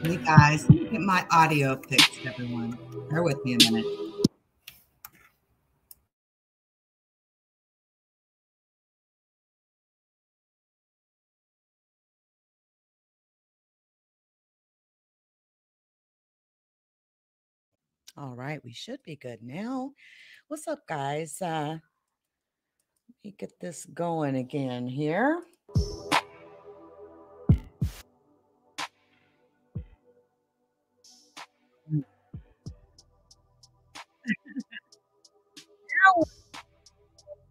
Hey guys, let me get my audio fixed, everyone. Bear with me a minute. All right, we should be good now. What's up, guys? Let me get this going again here.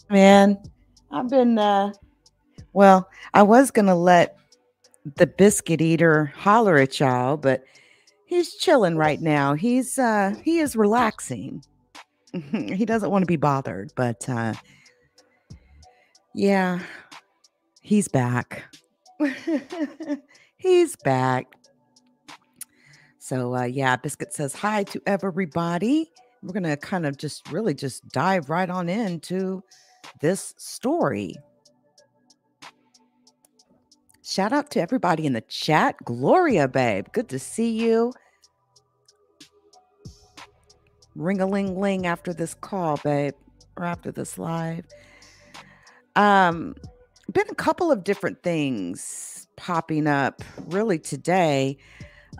Man, I've been well, I was gonna let the biscuit eater holler at y'all, but he's chilling right now. He is relaxing. He doesn't want to be bothered, but yeah, he's back. He's back. So yeah, Biscuit says hi to everybody. We're gonna kind of just really just dive right on into this story. Shout out to everybody in the chat. Gloria, babe, good to see you. Ring a ling ling after this call, babe, or after this live. Been a couple of different things popping up really today,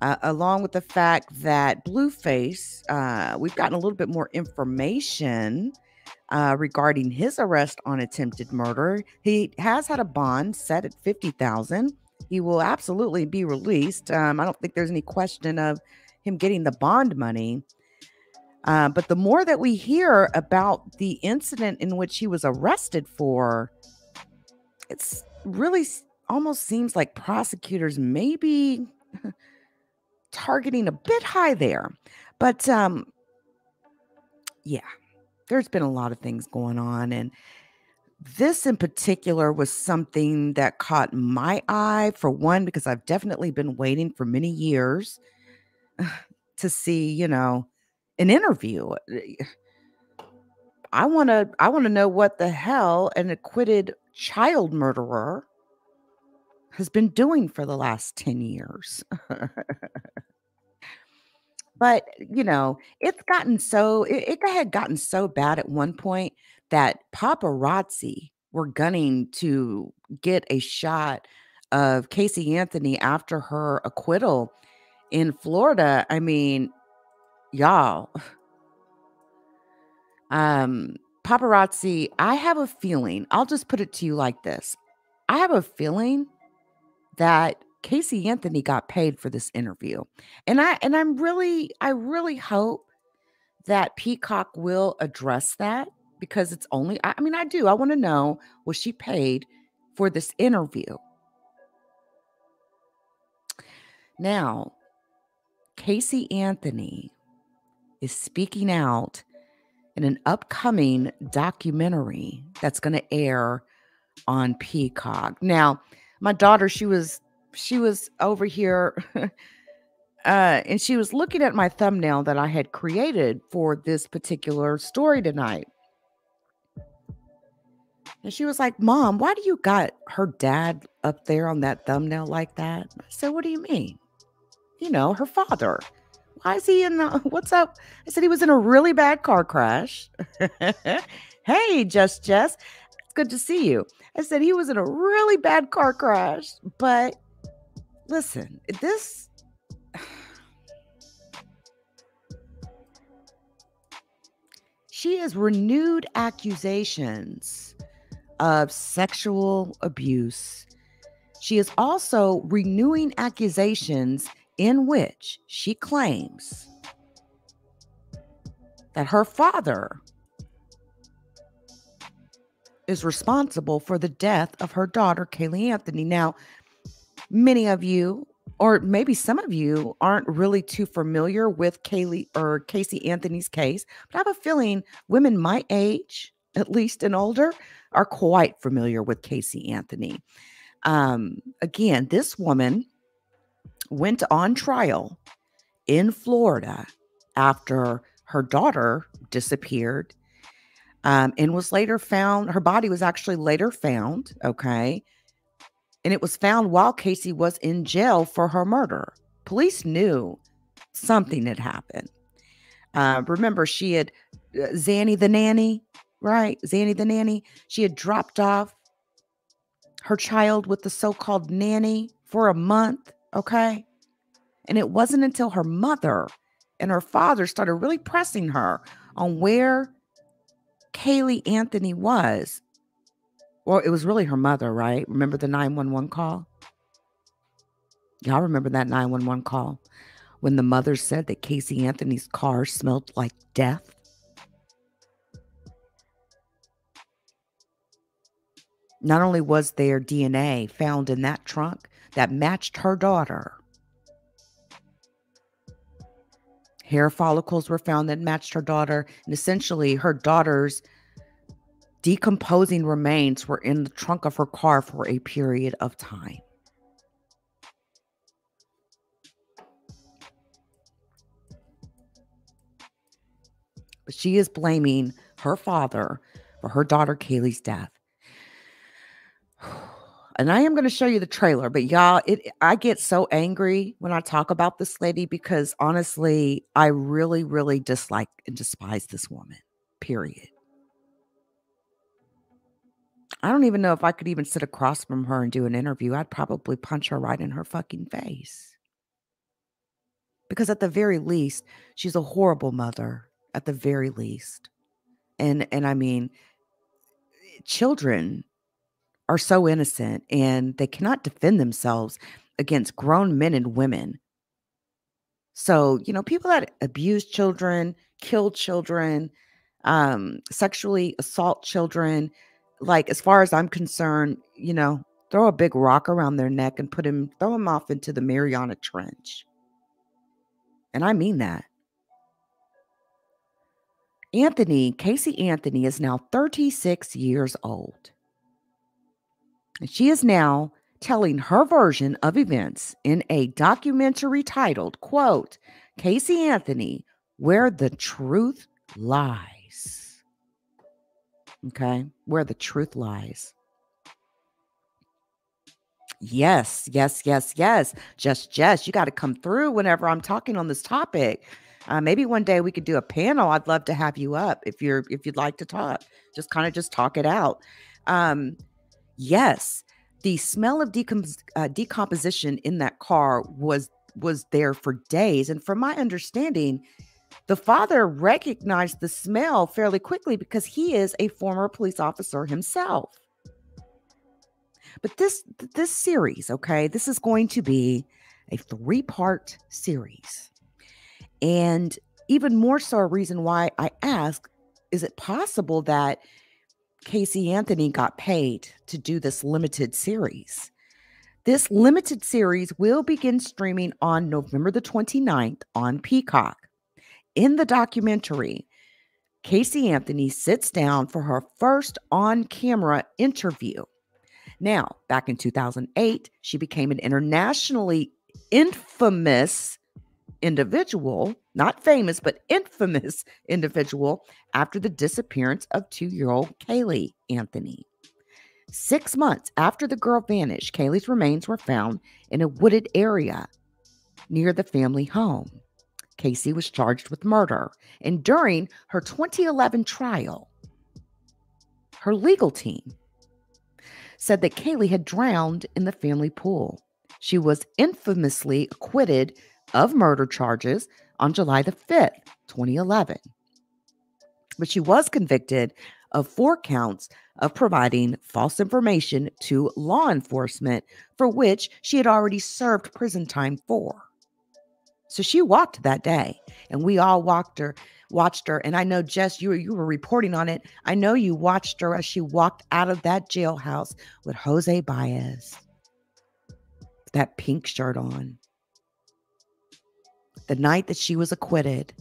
along with the fact that Blueface, we've gotten a little bit more information regarding his arrest on attempted murder. He has had a bond set at $50,000. He will absolutely be released. I don't think there's any question of him getting the bond money. But the more that we hear about the incident in which he was arrested for, it's really almost seems like prosecutors may be targeting a bit high there. But yeah, there's been a lot of things going on. And this in particular was something that caught my eye, for one, because I've definitely been waiting for many years to see, an interview. I want to know what the hell an acquitted child murderer has been doing for the last 10 years. But, it had gotten so bad at one point that paparazzi were gunning to get a shot of Casey Anthony after her acquittal in Florida. I mean, y'all, paparazzi, I have a feeling, I'll just put it to you like this. I have a feeling that Casey Anthony got paid for this interview. And I really hope that Peacock will address that, because it's only, I mean, I do. I want to know, was she paid for this interview? Now, Casey Anthony is speaking out in an upcoming documentary that's going to air on Peacock. Now, my daughter, she was over here and she was looking at my thumbnail that I had created for this particular story tonight. And she was like, "Mom, why do you got her dad up there on that thumbnail like that?" I said, "What do you mean?" Her father. Why is he in the, what's up? I said he was in a really bad car crash. Hey, Just Jess. It's good to see you. I said he was in a really bad car crash. But listen, this, she has renewed accusations of sexual abuse. She is also renewing accusations in which she claims that her father is responsible for the death of her daughter, Caylee Anthony. Now, many of you, or maybe some of you, aren't really too familiar with Caylee or Casey Anthony's case, but I have a feeling women my age, at least and older, are quite familiar with Casey Anthony. Again, this woman went on trial in Florida after her daughter disappeared, and was later found. Her body was actually later found. Okay. And it was found while Casey was in jail for her murder. Police knew something had happened. Remember, she had Zanny the nanny, right? Zanny the nanny. She had dropped off her child with the so-called nanny for a month, okay? And it wasn't until her mother and her father started really pressing her on where Caylee Anthony was. Well, it was really her mother, right? Remember the 911 call? Y'all remember that 911 call when the mother said that Casey Anthony's car smelled like death? Not only was there DNA found in that trunk that matched her daughter, hair follicles were found that matched her daughter, and essentially her daughter's decomposing remains were in the trunk of her car for a period of time. But she is blaming her father for her daughter Caylee's death. And I am going to show you the trailer, but y'all, I get so angry when I talk about this lady because honestly, I really, really dislike and despise this woman, period. I don't even know if I could even sit across from her and do an interview. I'd probably punch her right in her fucking face. Because at the very least, she's a horrible mother, at the very least. And I mean, children are so innocent and they cannot defend themselves against grown men and women. So, people that abuse children, kill children, sexually assault children, like as far as I'm concerned, throw a big rock around their neck and throw them off into the Mariana Trench. And I mean that. Casey Anthony is now 36 years old. And she is now telling her version of events in a documentary titled, quote, Casey Anthony, Where the Truth Lies. Okay, where the truth lies. Yes. Jess, you got to come through whenever I'm talking on this topic. Maybe one day we could do a panel. I'd love to have you up if you'd like to talk. Just talk it out. Yes, the smell of decomposition in that car was there for days, and from my understanding, the father recognized the smell fairly quickly because he is a former police officer himself. But this series, okay, this is going to be a 3-part series. And even more so a reason why I ask, is it possible that Casey Anthony got paid to do this limited series? This limited series will begin streaming on November the 29th on Peacock. In the documentary, Casey Anthony sits down for her first on-camera interview. Now, back in 2008, she became an internationally infamous individual, not famous, but infamous individual after the disappearance of 2-year-old Caylee Anthony. 6 months after the girl vanished, Caylee's remains were found in a wooded area near the family home. Casey was charged with murder, and during her 2011 trial, her legal team said that Caylee had drowned in the family pool. She was infamously acquitted of murder charges on July the 5th, 2011. But she was convicted of 4 counts of providing false information to law enforcement, for which she had already served prison time for. So she walked that day, and we all watched her. And I know, Jess, you were reporting on it. I know you watched her as she walked out of that jailhouse with Jose Baez, that pink shirt on. The night that she was acquitted,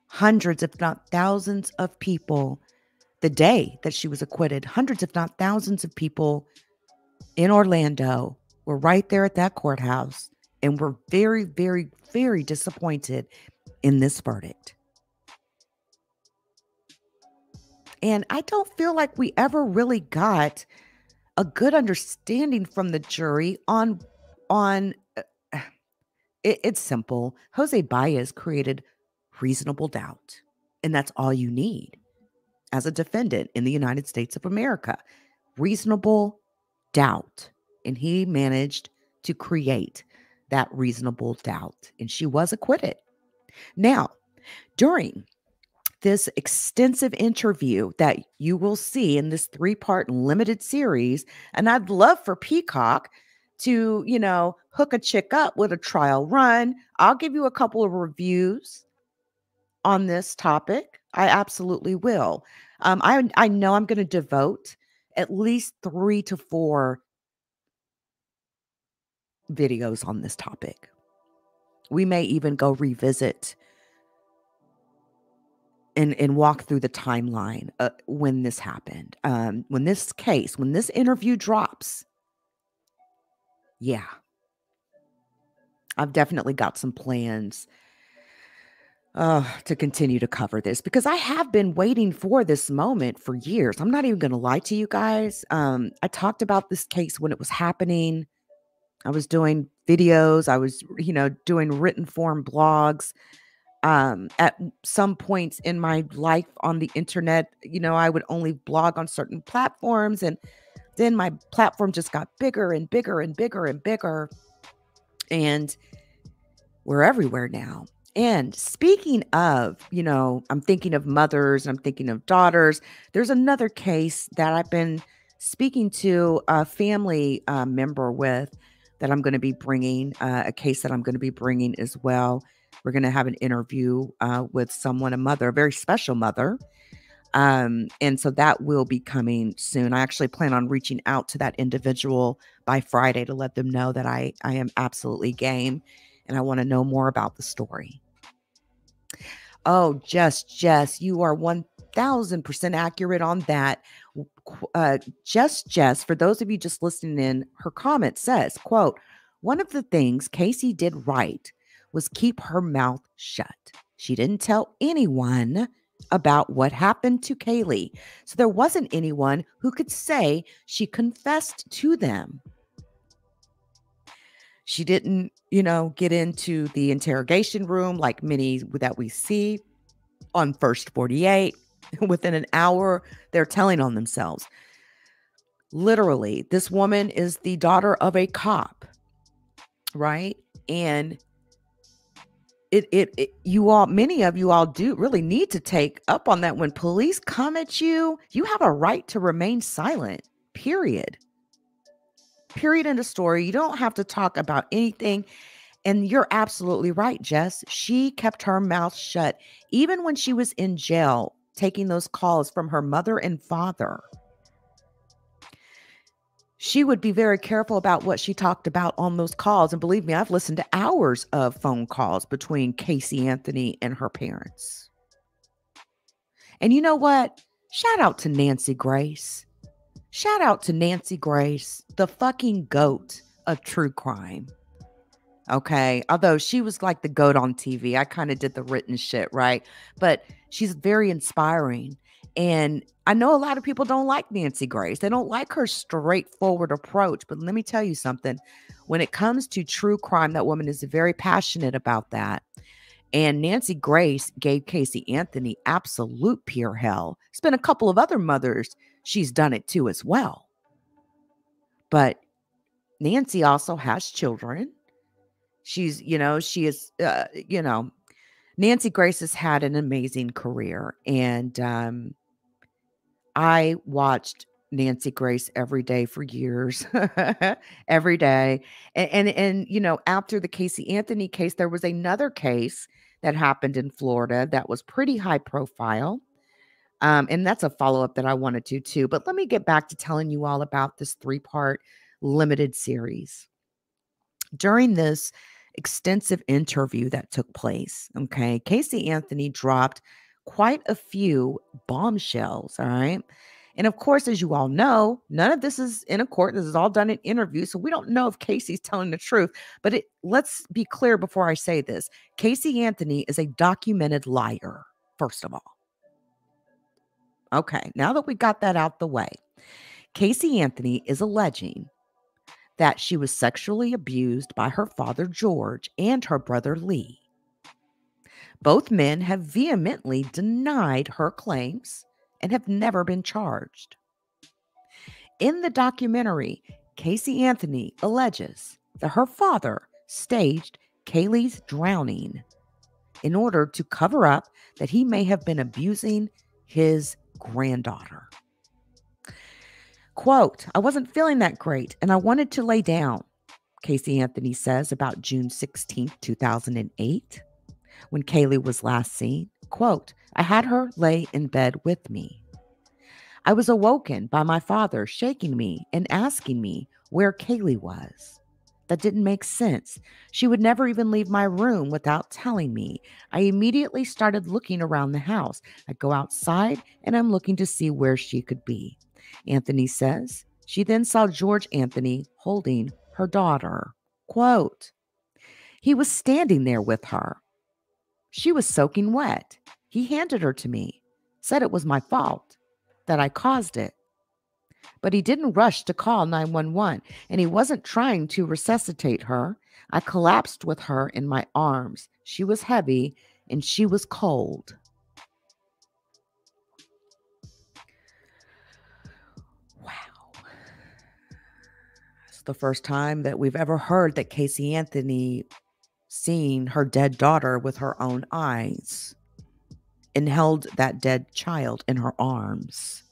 hundreds, if not thousands of people, the day that she was acquitted, hundreds, if not thousands of people in Orlando were right there at that courthouse and were very, very, very disappointed in this verdict. And I don't feel like we ever really got a good understanding from the jury on It's simple. Jose Baez created reasonable doubt, and that's all you need as a defendant in the United States of America. Reasonable doubt. And he managed to create that reasonable doubt, and she was acquitted. Now, during this extensive interview that you will see in this 3-part limited series, and I'd love for Peacock to, hook a chick up with a trial run. I'll give you a couple of reviews on this topic. I absolutely will. I know I'm going to devote at least 3 to 4 videos on this topic. We may even go revisit and walk through the timeline when this happened. When this interview drops, yeah, I've definitely got some plans to continue to cover this because I have been waiting for this moment for years. I'm not even going to lie to you guys. I talked about this case when it was happening. I was doing videos. I was, doing written form blogs. At some points in my life on the internet, I would only blog on certain platforms, and then my platform just got bigger and bigger and bigger and bigger, and we're everywhere now. And speaking of, I'm thinking of mothers, I'm thinking of daughters. There's another case that I've been speaking to a family member with that I'm going to be bringing, a case that I'm going to be bringing as well. We're going to have an interview with someone, a mother, a very special mother. And so that will be coming soon. I actually plan on reaching out to that individual by Friday to let them know that I am absolutely game and I want to know more about the story. Oh, Jess, you are 1000% accurate on that. Jess, for those of you just listening in, her comment says, quote, "One of the things Casey did right was keep her mouth shut. She didn't tell anyone about what happened to Caylee. So there wasn't anyone who could say she confessed to them. She didn't, get into the interrogation room like many that we see on First 48. Within an hour, they're telling on themselves. Literally, this woman is the daughter of a cop, right? And many of you all do really need to take up on that. When police come at you, you have a right to remain silent, period. Period in the story. You don't have to talk about anything. And you're absolutely right, Jess. She kept her mouth shut, even when she was in jail, taking those calls from her mother and father. She would be very careful about what she talked about on those calls. And believe me, I've listened to hours of phone calls between Casey Anthony and her parents. And you know what? Shout out to Nancy Grace. Shout out to Nancy Grace, the fucking goat of true crime. Okay. Although she was like the goat on TV. I kind of did the written shit, right? But she's very inspiring. And I know a lot of people don't like Nancy Grace. They don't like her straightforward approach. But let me tell you something. When it comes to true crime, that woman is very passionate about that. And Nancy Grace gave Casey Anthony absolute pure hell. There's been a couple of other mothers she's done it to as well. But Nancy also has children. She's, she is, Nancy Grace has had an amazing career. And I watched Nancy Grace every day for years, every day. And, after the Casey Anthony case, there was another case that happened in Florida that was pretty high profile. And that's a follow-up that I wanted to too. But let me get back to telling you all about this 3-part limited series. During this extensive interview that took place, okay, Casey Anthony dropped quite a few bombshells, all right? And of course, as you all know, none of this is in a court. This is all done in interviews. So we don't know if Casey's telling the truth. But let's be clear before I say this. Casey Anthony is a documented liar, first of all. Okay, now that we got that out the way, Casey Anthony is alleging that she was sexually abused by her father, George, and her brother, Lee. Both men have vehemently denied her claims and have never been charged. In the documentary, Casey Anthony alleges that her father staged Caylee's drowning in order to cover up that he may have been abusing his granddaughter. Quote, "I wasn't feeling that great and I wanted to lay down," Casey Anthony says about June 16, 2008, when Caylee was last seen. Quote, "I had her lay in bed with me. I was awoken by my father shaking me and asking me where Caylee was. That didn't make sense. She would never even leave my room without telling me. I immediately started looking around the house. I'd go outside and I'm looking to see where she could be." Anthony says she then saw George Anthony holding her daughter. Quote, "He was standing there with her. She was soaking wet. He handed her to me, said it was my fault, that I caused it. But he didn't rush to call 911, and he wasn't trying to resuscitate her. I collapsed with her in my arms. She was heavy and she was cold." Wow. It's the first time that we've ever heard that Casey Anthony seen her dead daughter with her own eyes and held that dead child in her arms.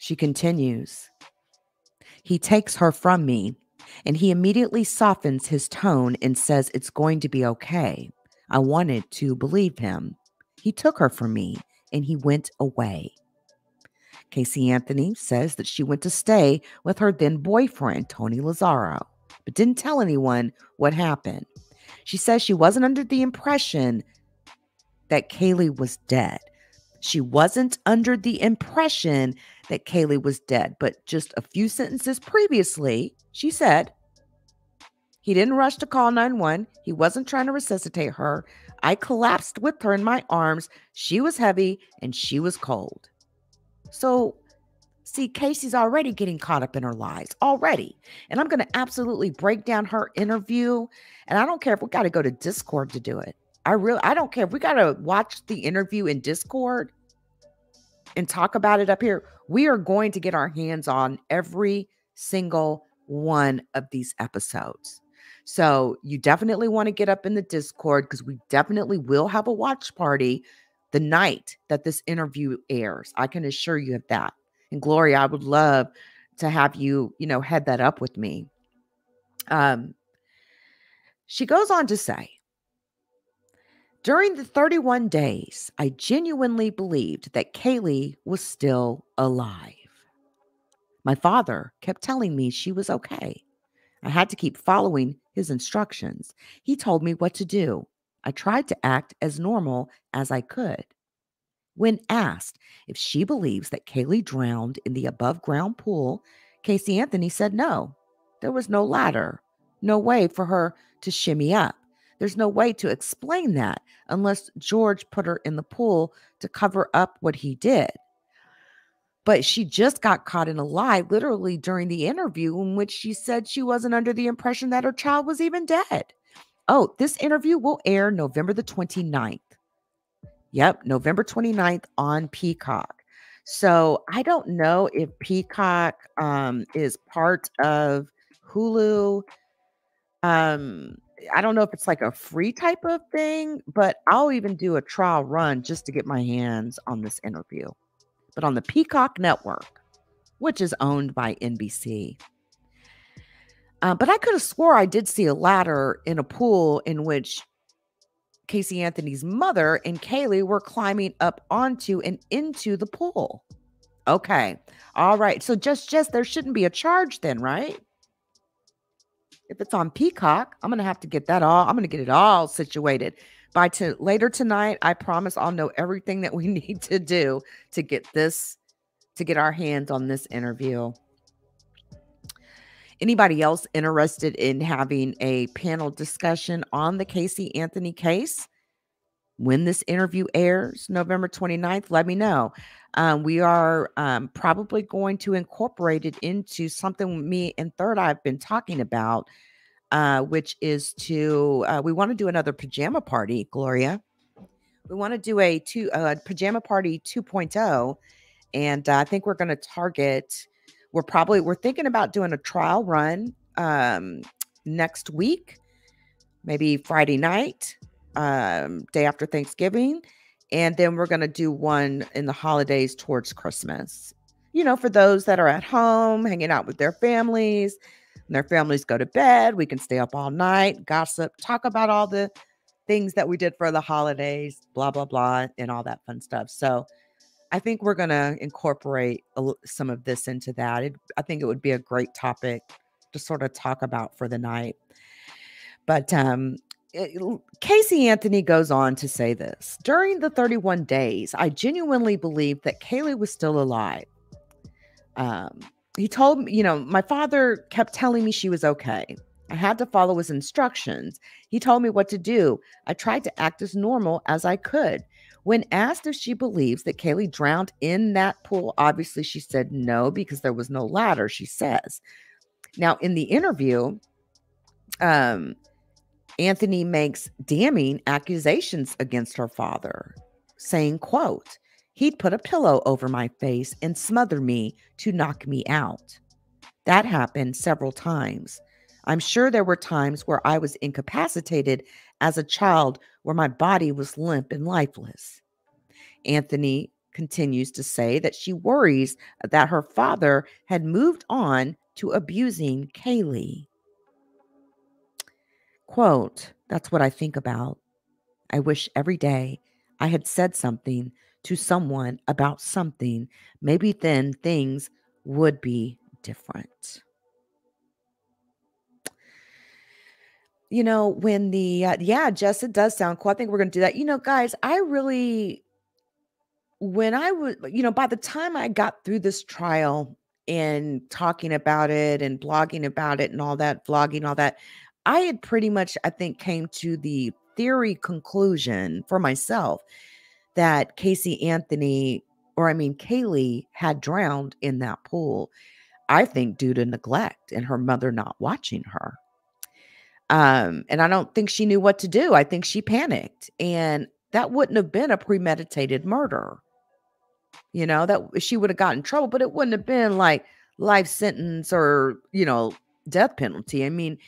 She continues, "He takes her from me and he immediately softens his tone and says it's going to be okay. I wanted to believe him. He took her from me and he went away." Casey Anthony says that she went to stay with her then boyfriend, Tony Lazzaro, but didn't tell anyone what happened. She says she wasn't under the impression that Caylee was dead. She wasn't under the impression that Caylee was dead, but just a few sentences previously, she said, "He didn't rush to call 911. He wasn't trying to resuscitate her. I collapsed with her in my arms. She was heavy and she was cold." So, see, Casey's already getting caught up in her lies already. And I'm going to absolutely break down her interview. And I don't care if we got to go to Discord to do it. I don't care if we got to watch the interview in Discord and talk about it up here. We are going to get our hands on every single one of these episodes. So you definitely want to get up in the Discord because we definitely will have a watch party the night that this interview airs. I can assure you of that. And Gloria, I would love to have you, head that up with me. She goes on to say, "During the 31 days, I genuinely believed that Caylee was still alive. My father kept telling me she was okay. I had to keep following his instructions. He told me what to do. I tried to act as normal as I could. When asked if she believes that Caylee drowned in the above ground pool, Casey Anthony said no. There was no ladder, no way for her to shimmy up. There's no way to explain that unless George put her in the pool to cover up what he did. But she just got caught in a lie literally during the interview in which she said she wasn't under the impression that her child was even dead." Oh, this interview will air November the 29th. Yep, November 29th on Peacock. So I don't know if Peacock is part of Hulu. I don't know if it's like a free type of thing, but I'll even do a trial run just to get my hands on this interview. But on the Peacock network, which is owned by NBC. But I could have swore I did see a ladder in a pool in which Casey Anthony's mother and Caylee were climbing up onto and into the pool. Okay. All right. So just there shouldn't be a charge then, right? If it's on Peacock, I'm going to have to get that all. I'm going to get it all situated by later tonight. I promise I'll know everything that we need to do to get our hands on this interview. Anybody else interested in having a panel discussion on the Casey Anthony case? when this interview airs, November 29th, let me know. We are probably going to incorporate it into something me and Third Eye have been talking about, which is we want to do another pajama party, Gloria. We want to do a pajama party 2.0, and I think we're going to target. We're thinking about doing a trial run next week, maybe Friday night, day after Thanksgiving. And then we're going to do one in the holidays towards Christmas. For those that are at home, hanging out with their families, and their families go to bed, we can stay up all night, gossip, talk about all the things that we did for the holidays, blah, blah, blah, and all that fun stuff. So I think we're going to incorporate some of this into that. I think it would be a great topic to sort of talk about for the night. But Casey Anthony goes on to say this. During the 31 days, I genuinely believed that Caylee was still alive. He told me, my father kept telling me she was okay. I had to follow his instructions. He told me what to do. I tried to act as normal as I could. When asked if she believes that Caylee drowned in that pool, obviously she said no, because there was no ladder, she says. Now, in the interview, Anthony makes damning accusations against her father, saying, quote, "He'd put a pillow over my face and smother me to knock me out. That happened several times. I'm sure there were times where I was incapacitated as a child, where my body was limp and lifeless." Anthony continues to say that she worries that her father had moved on to abusing Caylee. Quote, "That's what I think about. I wish every day I had said something to someone about something. Maybe then things would be different." When yeah, Jess, it does sound cool. I think we're going to do that. Guys, when I was, by the time I got through this trial and talking about it and blogging about it and all that, vlogging, all that, I had pretty much, I think, came to the theory conclusion for myself that Caylee had drowned in that pool. I think due to neglect and her mother not watching her. And I don't think she knew what to do. I think she panicked, and that wouldn't have been a premeditated murder. That she would have gotten in trouble, but it wouldn't have been like life sentence or, death penalty. I mean,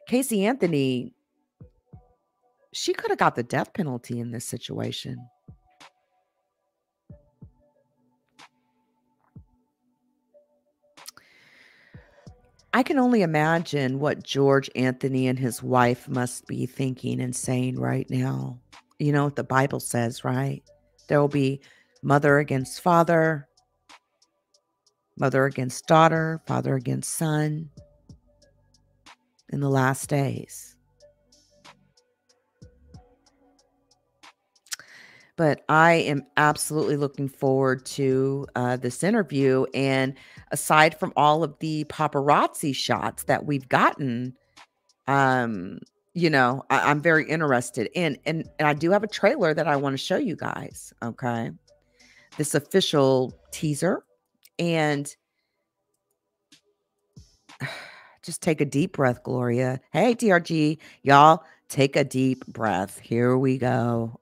Casey Anthony, she could have got the death penalty in this situation. I can only imagine what George Anthony and his wife must be thinking and saying right now. You know what the Bible says, right? There will be mother against father, mother against daughter, father against son in the last days. But I am absolutely looking forward to this interview. And aside from all of the paparazzi shots that we've gotten, I'm very interested in, and I do have a trailer that I want to show you guys. Okay. This official teaser, and just take a deep breath, Gloria. Hey, TRG, y'all, take a deep breath. Here we go.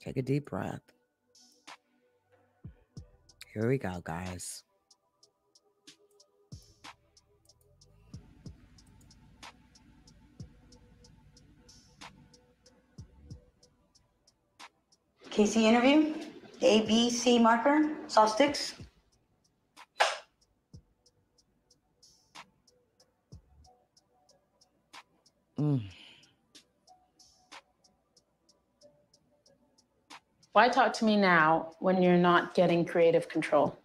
Take a deep breath. Here we go, guys. Casey interview, A, B, C marker, saw sticks. Why talk to me now when you're not getting creative control?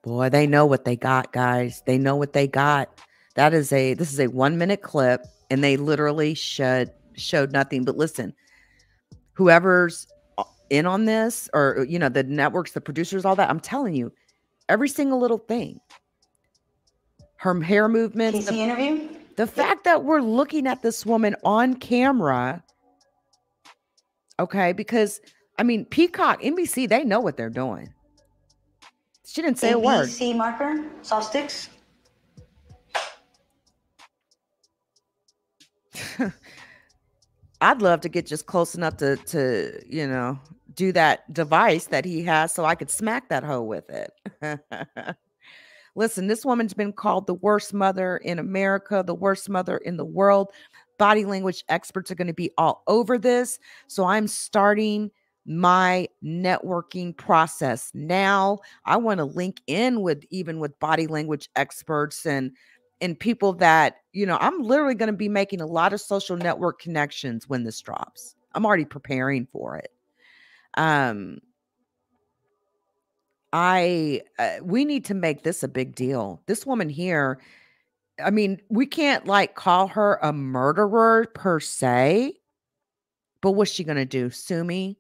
Boy, they know what they got, guys. They know what they got. This is a 1-minute clip, and they literally showed nothing. But listen, whoever's in on this, or, you know, the networks, the producers, all that, I'm telling you, every single little thing. Her hair movements. Casey interview? The fact that we're looking at this woman on camera, okay, because, I mean, Peacock, NBC, they know what they're doing. She didn't say a word. ABC marker, soft sticks. I'd love to get just close enough to, you know, do that device that he has so I could smack that hoe with it. Listen, this woman's been called the worst mother in America, the worst mother in the world. Body language experts are going to be all over this. So I'm starting my networking process now. I want to link in with body language experts and people that, you know, I'm literally going to be making a lot of social network connections when this drops. I'm already preparing for it. We need to make this a big deal. This woman here, I mean, we can't like call her a murderer per se, but what's she going to do? Sue me?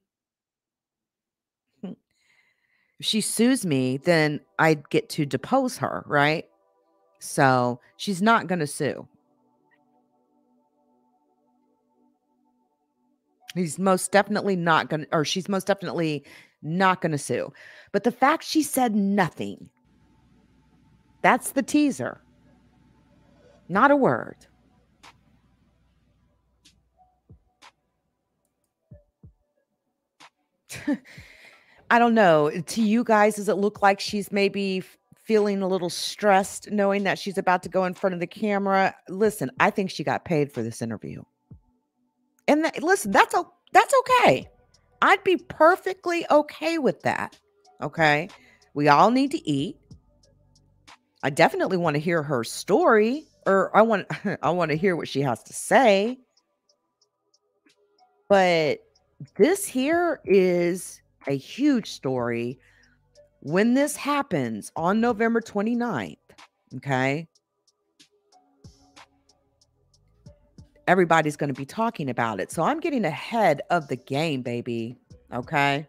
If she sues me, then I get to depose her, right? So she's not going to sue. She's most definitely not going to sue. But the fact she said nothing, that's the teaser. Not a word. I don't know. To you guys, does it look like she's maybe feeling a little stressed knowing that she's about to go in front of the camera? Listen, I think she got paid for this interview. And listen, that's okay. I'd be perfectly okay with that. Okay. We all need to eat. I definitely want to hear her story, or I want to hear what she has to say. But this here is a huge story. When this happens on November 29th, okay, everybody's going to be talking about it. So I'm getting ahead of the game, baby. Okay.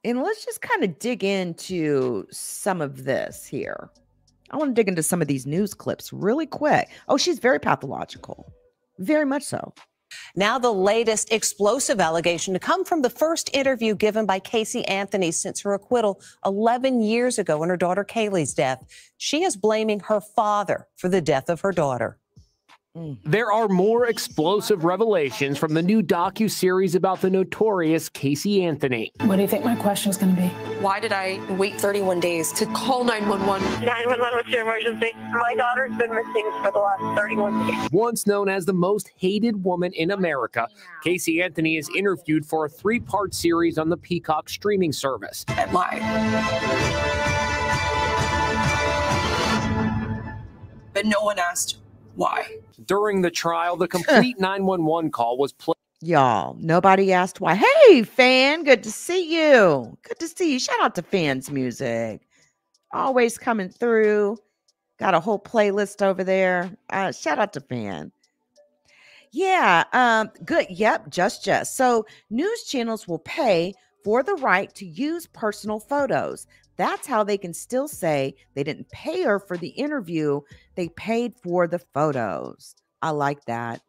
And let's just kind of dig into some of this here. I want to dig into some of these news clips really quick. Oh, she's very pathological. Very much so. Now the latest explosive allegation to come from the first interview given by Casey Anthony since her acquittal 11 years ago in her daughter Caylee's death. She is blaming her father for the death of her daughter. There are more explosive revelations from the new docu-series about the notorious Casey Anthony. What do you think my question is going to be? Why did I wait 31 days to call 911? 911, what's your emergency? My daughter's been missing for the last 31 days. Once known as the most hated woman in America, Casey Anthony is interviewed for a 3-part series on the Peacock streaming service. I lied. But no one asked why. During the trial, the complete 911 call was played. Y'all, nobody asked why. Hey, fan, good to see you. Good to see you. Shout out to Fans Music. Always coming through. Got a whole playlist over there. Shout out to Fan. Yeah, good. Yep, just. So news channels will pay for the right to use personal photos. That's how they can still say they didn't pay her for the interview. They paid for the photos. I like that.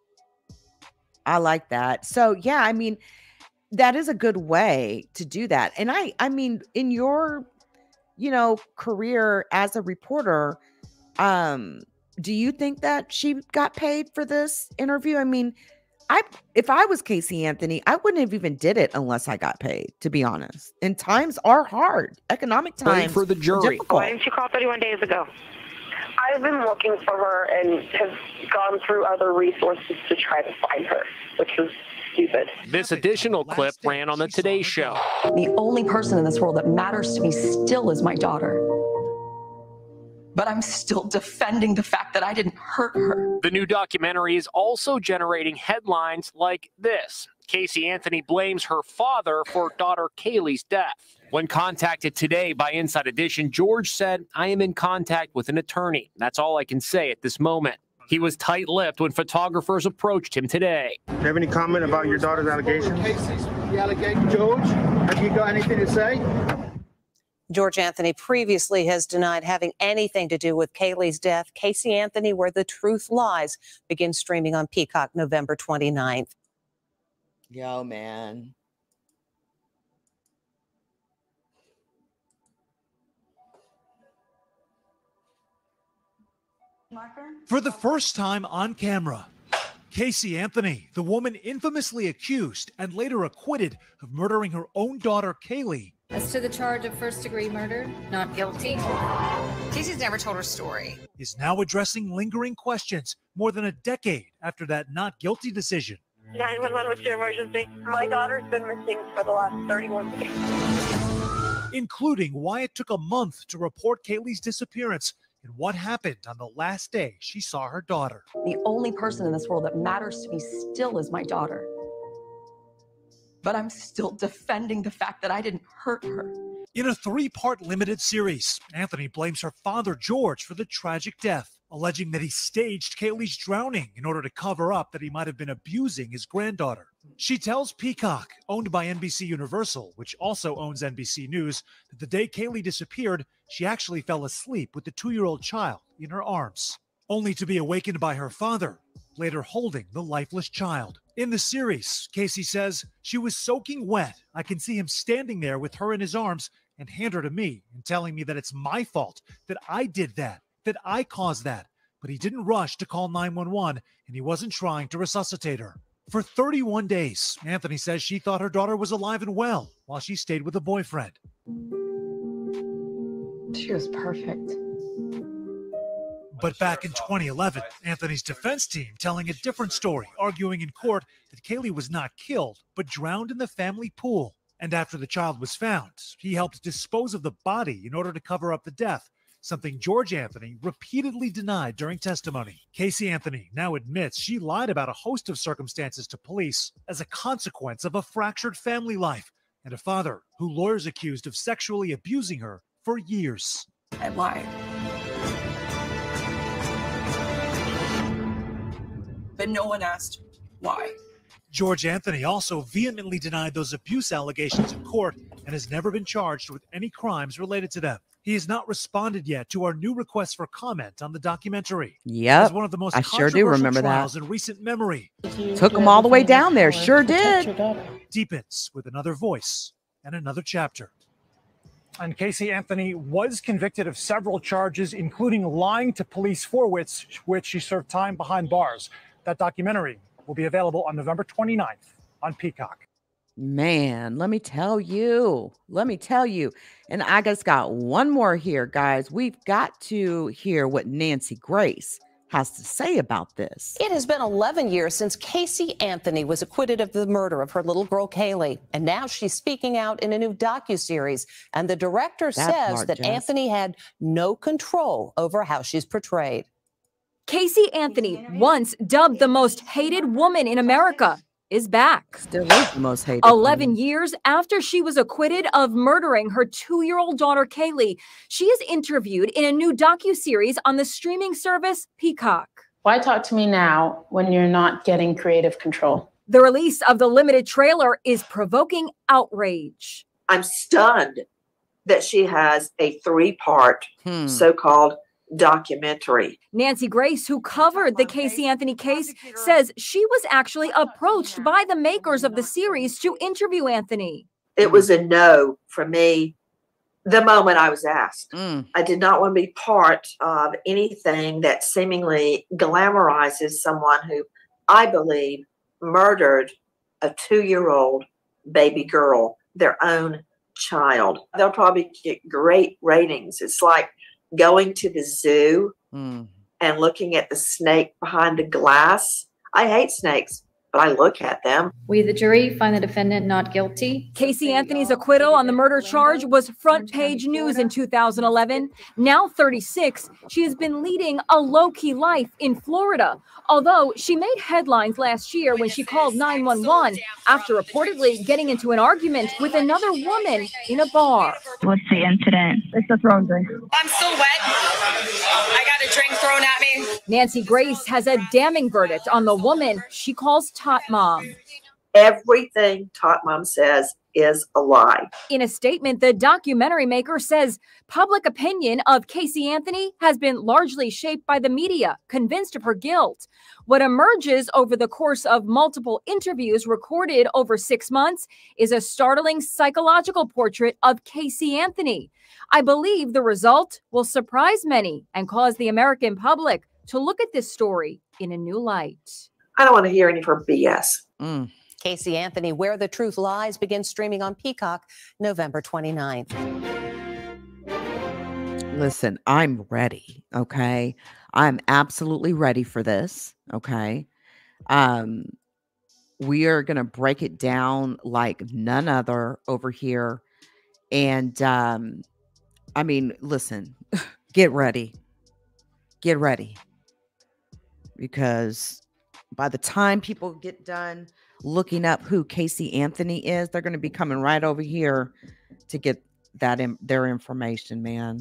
So, yeah, I mean, that is a good way to do that. And I mean, in your, career as a reporter, do you think that she got paid for this interview? I mean, if I was Casey Anthony, I wouldn't have even did it unless I got paid, to be honest. And times are hard. Economic times for the jury. Why didn't you call 31 days ago? I've been looking for her and have gone through other resources to try to find her, which was stupid. This additional clip ran on the Today Show. The only person in this world that matters to me still is my daughter. But I'm still defending the fact that I didn't hurt her. The new documentary is also generating headlines like this. Casey Anthony blames her father for daughter Caylee's death. When contacted today by Inside Edition, George said, "I am in contact with an attorney. That's all I can say at this moment." He was tight-lipped when photographers approached him today. Do you have any comment about your daughter's allegations? the allegation. George, have you got anything to say? George Anthony previously has denied having anything to do with Caylee's death. Casey Anthony, Where the Truth Lies, begins streaming on Peacock November 29th. Yo, man. For the first time on camera, Casey Anthony, the woman infamously accused and later acquitted of murdering her own daughter, Caylee. As to the charge of first-degree murder, not guilty. Casey's never told her story. Is now addressing lingering questions more than a decade after that not guilty decision. 911, what's your emergency? My daughter's been missing for the last 31 days. Including why it took a month to report Caylee's disappearance and what happened on the last day she saw her daughter. The only person in this world that matters to me still is my daughter. But I'm still defending the fact that I didn't hurt her. In a 3-part limited series, Anthony blames her father, George, for the tragic death, alleging that he staged Caylee's drowning in order to cover up that he might have been abusing his granddaughter. She tells Peacock, owned by NBC Universal, which also owns NBC News, that the day Caylee disappeared, she actually fell asleep with the 2-year-old child in her arms, only to be awakened by her father, later holding the lifeless child. In the series, Casey says, she was soaking wet. I can see him standing there with her in his arms and hand her to me and telling me that it's my fault, that I did that I caused that. But he didn't rush to call 911 and he wasn't trying to resuscitate her. For 31 days, Anthony says she thought her daughter was alive and well while she stayed with a boyfriend. She was perfect. But back in 2011, Anthony's defense team telling a different story, arguing in court that Caylee was not killed, but drowned in the family pool. And after the child was found, he helped dispose of the body in order to cover up the death, something George Anthony repeatedly denied during testimony. Casey Anthony now admits she lied about a host of circumstances to police as a consequence of a fractured family life and a father who lawyers accused of sexually abusing her for years. I lied. But no one asked why. George Anthony also vehemently denied those abuse allegations in court and has never been charged with any crimes related to them. He has not responded yet to our new request for comment on the documentary. Yep, As one of the most I sure do remember trials that. in recent memory. Took them all the way down there, sure did. Deepens with another voice and another chapter. And Casey Anthony was convicted of several charges, including lying to police for which she served time behind bars. That documentary will be available on November 29th on Peacock. Man, let me tell you. And I just got one more here, guys. We've got to hear what Nancy Grace has to say about this. It has been 11 years since Casey Anthony was acquitted of the murder of her little girl, Caylee. And now she's speaking out in a new docuseries. And the director says that Anthony had no control over how she's portrayed. Casey Anthony, once dubbed the most hated woman in America, is back. Still is the most hated. 11 years after she was acquitted of murdering her 2-year-old daughter, Caylee, she is interviewed in a new docuseries on the streaming service Peacock. Why talk to me now when you're not getting creative control? The release of the limited trailer is provoking outrage. I'm stunned that she has a 3-part so-called documentary. Nancy Grace, who covered the Casey Anthony case, says she was actually approached by the makers of the series to interview Anthony. It was a no for me the moment I was asked. I did not want to be part of anything that seemingly glamorizes someone who I believe murdered a 2-year-old baby girl, their own child. They'll probably get great ratings. It's like going to the zoo and looking at the snake behind the glass. I hate snakes, but I look at them. We, the jury, find the defendant not guilty. Casey Anthony's acquittal on the murder charge was front page news in 2011. Now 36, she has been leading a low-key life in Florida. Although she made headlines last year when she called 911 after reportedly getting into an argument with another woman in a bar. What's the incident? It's a thrown drink. I'm still wet. I got a drink thrown at me. Nancy Grace has a damning verdict on the woman she calls Tot Mom. Everything Tot Mom says is a lie. In a statement, the documentary maker says public opinion of Casey Anthony has been largely shaped by the media, convinced of her guilt. What emerges over the course of multiple interviews recorded over 6 months is a startling psychological portrait of Casey Anthony. I believe the result will surprise many and cause the American public to look at this story in a new light. I don't want to hear any of her BS. Casey Anthony, Where the Truth Lies, begins streaming on Peacock November 29th. Listen, I'm ready, okay? I'm absolutely ready for this, okay? We are going to break it down like none other over here. And, I mean, listen, get ready. Get ready. Because by the time people get done looking up who Casey Anthony is, they're going to be coming right over here to get their information, man.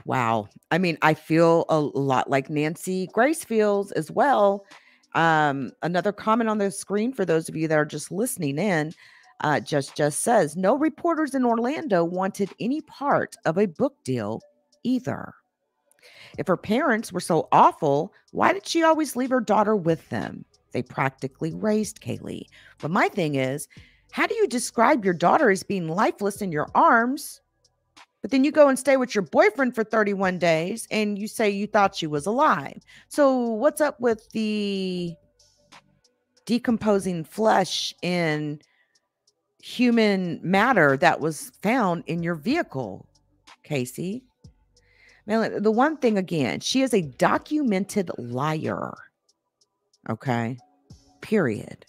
Wow. I mean, I feel a lot like Nancy Grace feels as well. Another comment on the screen for those of you that are just listening in, just says, no reporters in Orlando wanted any part of a book deal either. If her parents were so awful, why did she always leave her daughter with them? They practically raised Caylee. But my thing is, how do you describe your daughter as being lifeless in your arms, but then you go and stay with your boyfriend for 31 days and you say you thought she was alive? So what's up with the decomposing flesh and human matter that was found in your vehicle, Casey? Man, the one thing again, she is a documented liar. Okay. Period.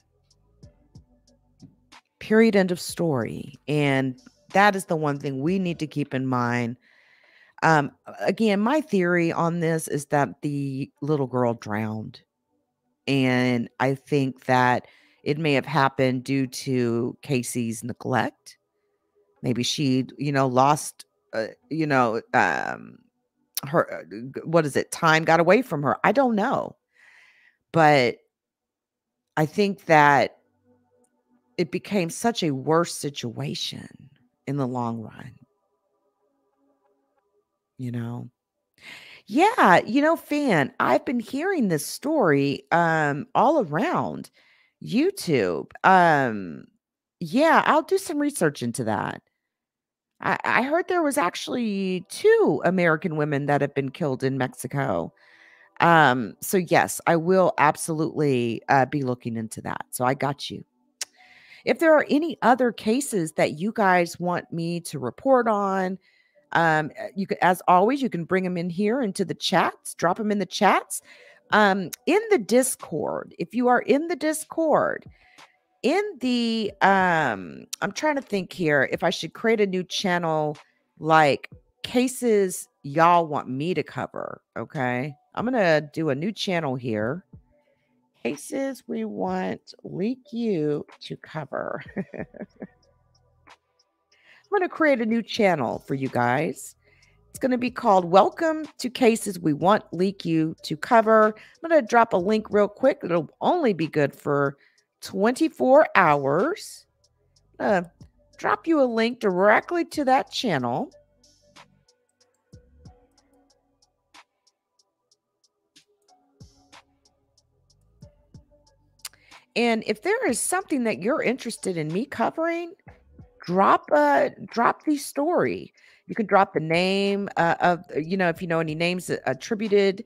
End of story. And that is the one thing we need to keep in mind. Again, my theory on this is that the little girl drowned. And I think that it may have happened due to Casey's neglect. Maybe she, lost, her, time got away from her. I don't know. But I think that it became such a worse situation in the long run. Yeah, Fan, I've been hearing this story all around YouTube. Yeah, I'll do some research into that. I heard there was actually 2 American women that have been killed in Mexico. So yes, I will absolutely be looking into that. So I got you. If there are any other cases that you guys want me to report on, you can, as always, you can bring them in here into the chats, drop them in the chats, in the Discord. If you are in the Discord, in the, I'm trying to think here if I should create a new channel like cases y'all want me to cover. Okay. I'm going to do a new channel here. Cases we want Leak You to cover. I'm going to create a new channel for you guys. It's going to be called Welcome to Cases We Want Leak You to Cover. I'm going to drop a link real quick. It'll only be good for 24 hours. Drop you a link directly to that channel. And if there is something that you're interested in me covering, drop the story. You can drop the name of, if you know any names attributed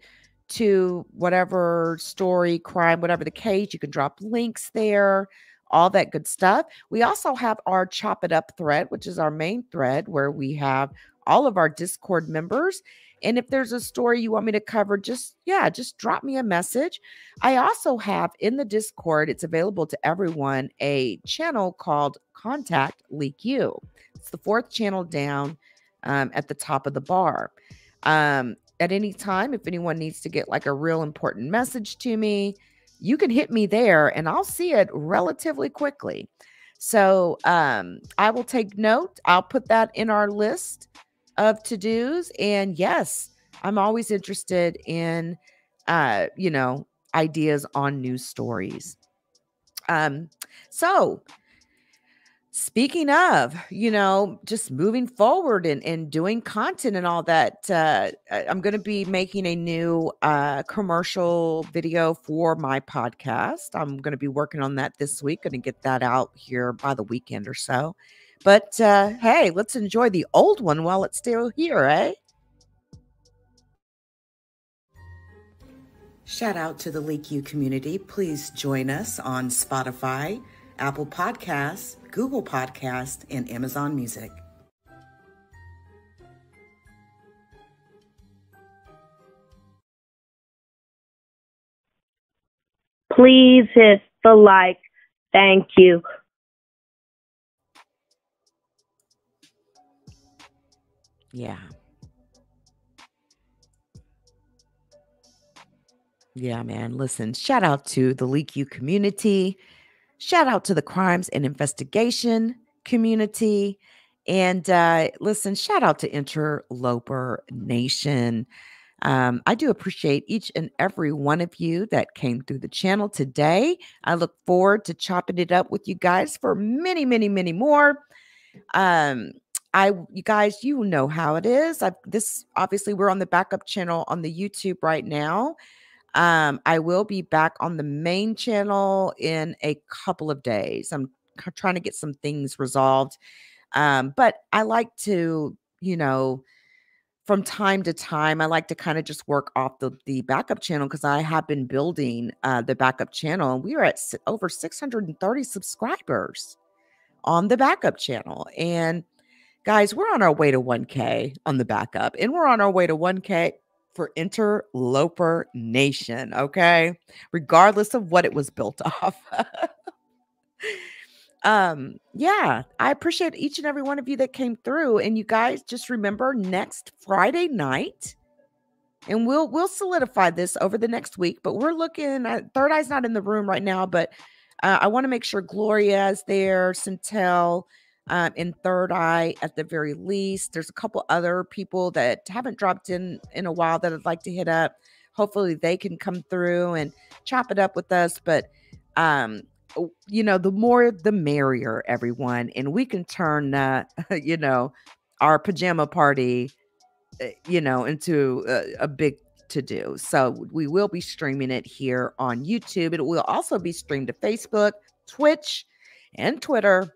to whatever story, crime, whatever the case, you can drop links there, all that good stuff. We also have our Chop It Up thread, which is our main thread where we have all of our Discord members. And if there's a story you want me to cover, just drop me a message. I also have in the Discord, it's available to everyone, a channel called Contact Leak You. It's the 4th channel down at the top of the bar. At any time, if anyone needs to get like a real important message to me, you can hit me there and I'll see it relatively quickly. So I will take note. I'll put that in our list of to-dos. And yes, I'm always interested in, ideas on news stories. So speaking of, just moving forward and doing content and all that, I'm going to be making a new commercial video for my podcast. I'm going to be working on that this week. Going to get that out here by the weekend or so. But hey, let's enjoy the old one while it's still here, eh? Shout out to the LeakYou community. Please join us on Spotify, Apple Podcasts, Google Podcasts, and Amazon Music. Please hit the like. Thank you. Yeah. Yeah, man. Listen, shout out to the LeakYou community. Shout out to the crimes and investigation community. And listen, shout out to Interloper Nation. I do appreciate each and every one of you that came through the channel today. I look forward to chopping it up with you guys for many, many, many more. You guys, you know how it is. Obviously we're on the backup channel on the YouTube right now. I will be back on the main channel in a couple of days. I'm trying to get some things resolved. But I like to, from time to time, I like to kind of just work off the backup channel because I have been building the backup channel. We are at over 630 subscribers on the backup channel. And guys, we're on our way to 1K on the backup, and we're on our way to 1K for Interloper Nation, okay? Regardless of what it was built off. Yeah, I appreciate each and every one of you that came through. And you guys just remember next Friday night, and we'll solidify this over the next week, but we're looking at Third Eye's not in the room right now, but I want to make sure Gloria is there, Centel, in Third Eye at the very least. There's a couple other people that haven't dropped in a while that I'd like to hit up. Hopefully they can come through and chop it up with us. But, the more the merrier, everyone. And we can turn, our pajama party, into a big to do. So we will be streaming it here on YouTube. It will also be streamed to Facebook, Twitch, and Twitter.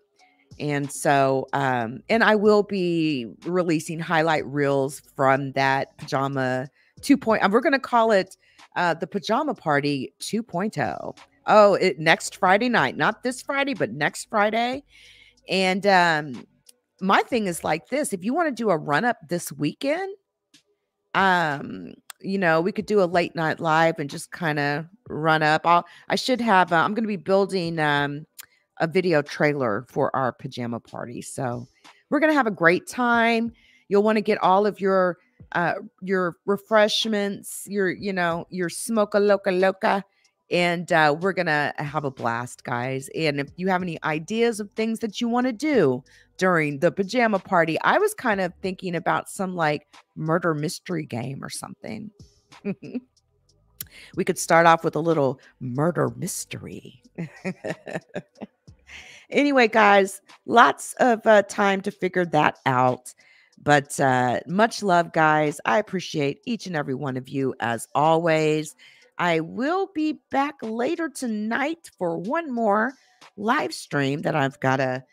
And so, and I will be releasing highlight reels from that pajama 2.0. We're going to call it the Pajama Party 2.0. Oh, next Friday night, not this Friday, but next Friday. And my thing is like this: if you want to do a run up this weekend, we could do a late night live and just kind of run up. I should have. I'm going to be building a video trailer for our pajama party. So we're going to have a great time. You'll want to get all of your refreshments, your smoka loca, and we're going to have a blast, guys. And if you have any ideas of things that you want to do during the pajama party, I was kind of thinking about some like murder mystery game or something. We could start off with a little murder mystery. Anyway, guys, lots of time to figure that out. But much love, guys. I appreciate each and every one of you as always. I will be back later tonight for one more live stream that I've got to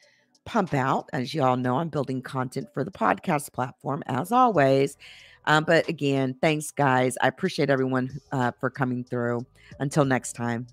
pump out. As you all know, I'm building content for the podcast platform as always. But again, thanks, guys. I appreciate everyone for coming through. Until next time.